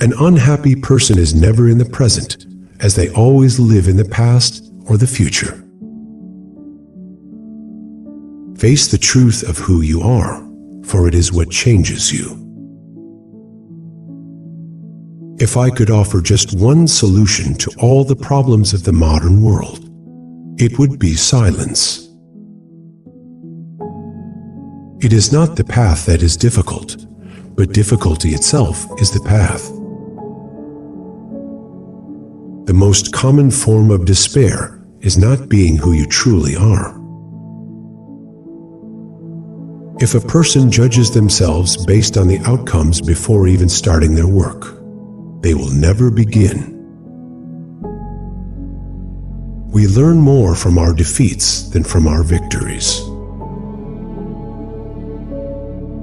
An unhappy person is never in the present, as they always live in the past or the future. Face the truth of who you are, for it is what changes you. If I could offer just one solution to all the problems of the modern world, it would be silence. It is not the path that is difficult, but difficulty itself is the path. The most common form of despair is not being who you truly are. If a person judges themselves based on the outcomes before even starting their work, they will never begin. We learn more from our defeats than from our victories.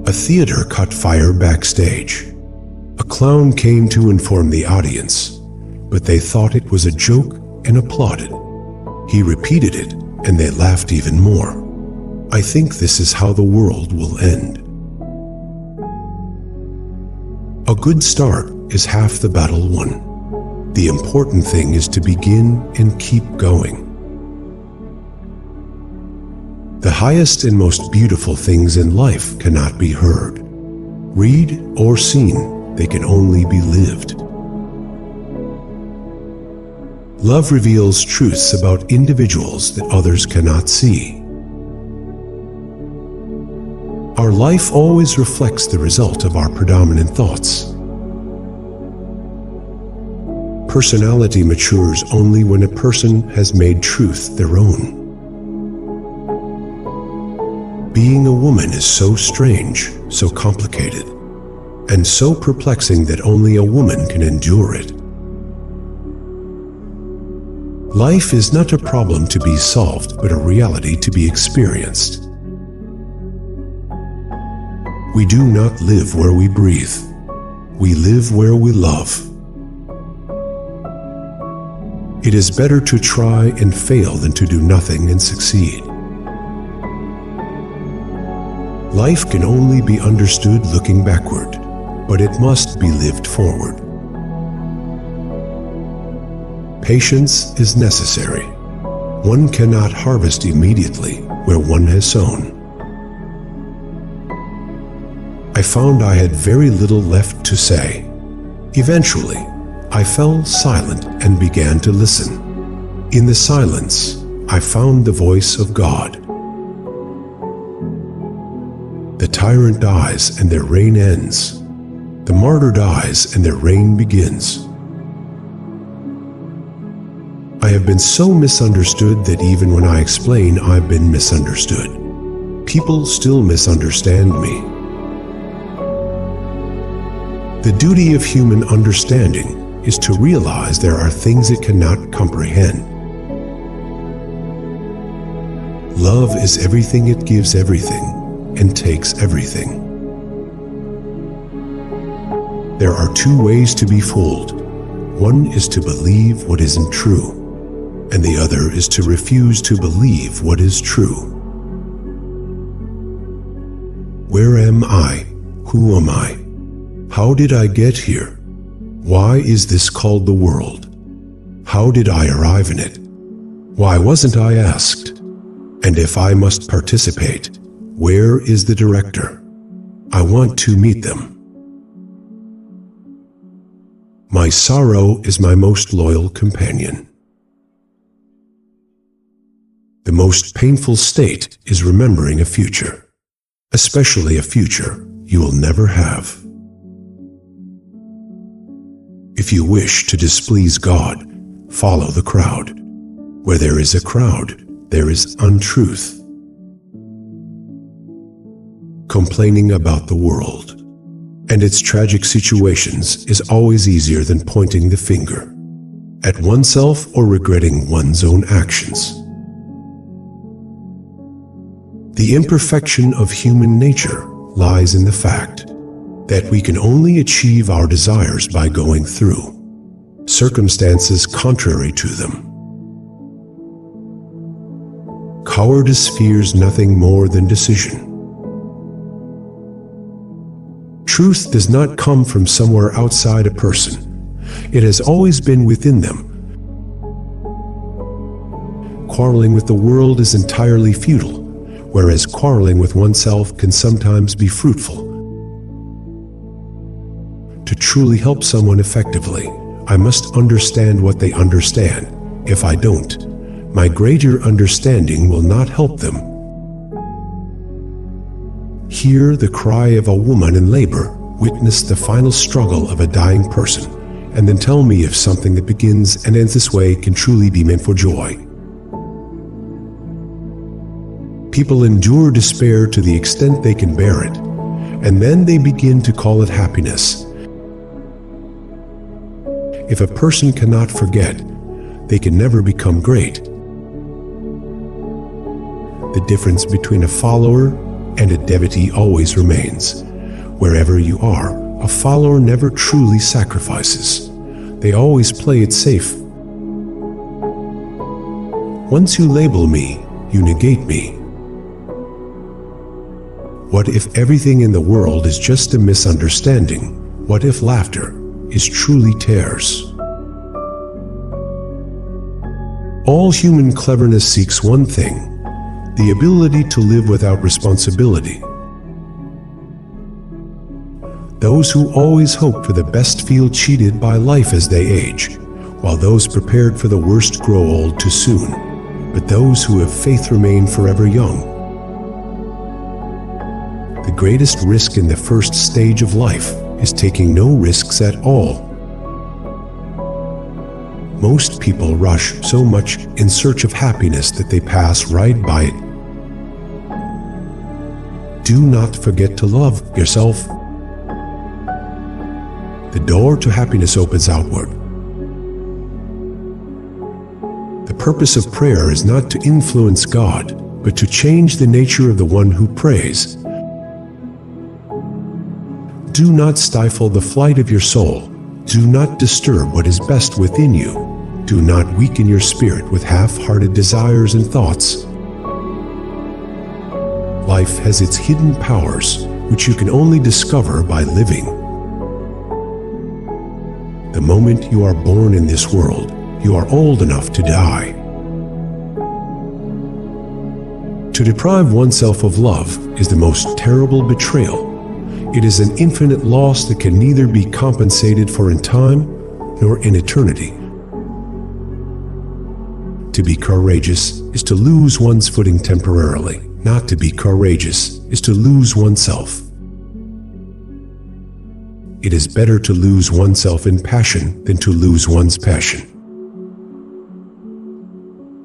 A theater caught fire backstage. A clown came to inform the audience, but they thought it was a joke and applauded. He repeated it, and they laughed even more. I think this is how the world will end. A good start is half the battle won. The important thing is to begin and keep going. The highest and most beautiful things in life cannot be heard, read, or seen. They can only be lived. Love reveals truths about individuals that others cannot see. Our life always reflects the result of our predominant thoughts. Personality matures only when a person has made truth their own. Being a woman is so strange, so complicated, and so perplexing that only a woman can endure it. Life is not a problem to be solved, but a reality to be experienced. We do not live where we breathe. We live where we love. It is better to try and fail than to do nothing and succeed. Life can only be understood looking backward, but it must be lived forward. Patience is necessary. One cannot harvest immediately where one has sown. I found I had very little left to say. Eventually, I fell silent and began to listen. In the silence, I found the voice of God. The tyrant dies and their reign ends. The martyr dies and their reign begins. I have been so misunderstood that even when I explain, I've been misunderstood. People still misunderstand me. The duty of human understanding is to realize there are things it cannot comprehend. Love is everything, it gives everything and takes everything. There are two ways to be fooled. One is to believe what isn't true, and the other is to refuse to believe what is true. Where am I? Who am I? How did I get here? Why is this called the world? How did I arrive in it? Why wasn't I asked? And if I must participate, where is the director? I want to meet them. My sorrow is my most loyal companion. The most painful state is remembering a future, especially a future you will never have. If you wish to displease God, follow the crowd. Where there is a crowd, there is untruth. Complaining about the world and its tragic situations is always easier than pointing the finger at oneself or regretting one's own actions. The imperfection of human nature lies in the fact that we can only achieve our desires by going through circumstances contrary to them. Cowardice fears nothing more than decision. Truth does not come from somewhere outside a person. It has always been within them. Quarreling with the world is entirely futile, whereas quarreling with oneself can sometimes be fruitful. To truly help someone effectively, I must understand what they understand. If I don't, my greater understanding will not help them. Hear the cry of a woman in labor, witness the final struggle of a dying person, and then tell me if something that begins and ends this way can truly be meant for joy. People endure despair to the extent they can bear it, and then they begin to call it happiness. If a person cannot forget, they can never become great. The difference between a follower and a devotee always remains. Wherever you are, a follower never truly sacrifices. They always play it safe. Once you label me, you negate me. What if everything in the world is just a misunderstanding? What if laughter is truly tears? All human cleverness seeks one thing: the ability to live without responsibility. Those who always hope for the best feel cheated by life as they age, while those prepared for the worst grow old too soon. But those who have faith remain forever young. The greatest risk in the first stage of life is taking no risks at all. Most people rush so much in search of happiness that they pass right by it. Do not forget to love yourself. The door to happiness opens outward. The purpose of prayer is not to influence God, but to change the nature of the one who prays. Do not stifle the flight of your soul. Do not disturb what is best within you. Do not weaken your spirit with half-hearted desires and thoughts. Life has its hidden powers, which you can only discover by living. The moment you are born in this world, you are old enough to die. To deprive oneself of love is the most terrible betrayal. It is an infinite loss that can neither be compensated for in time nor in eternity. To be courageous is to lose one's footing temporarily. Not to be courageous is to lose oneself. It is better to lose oneself in passion than to lose one's passion.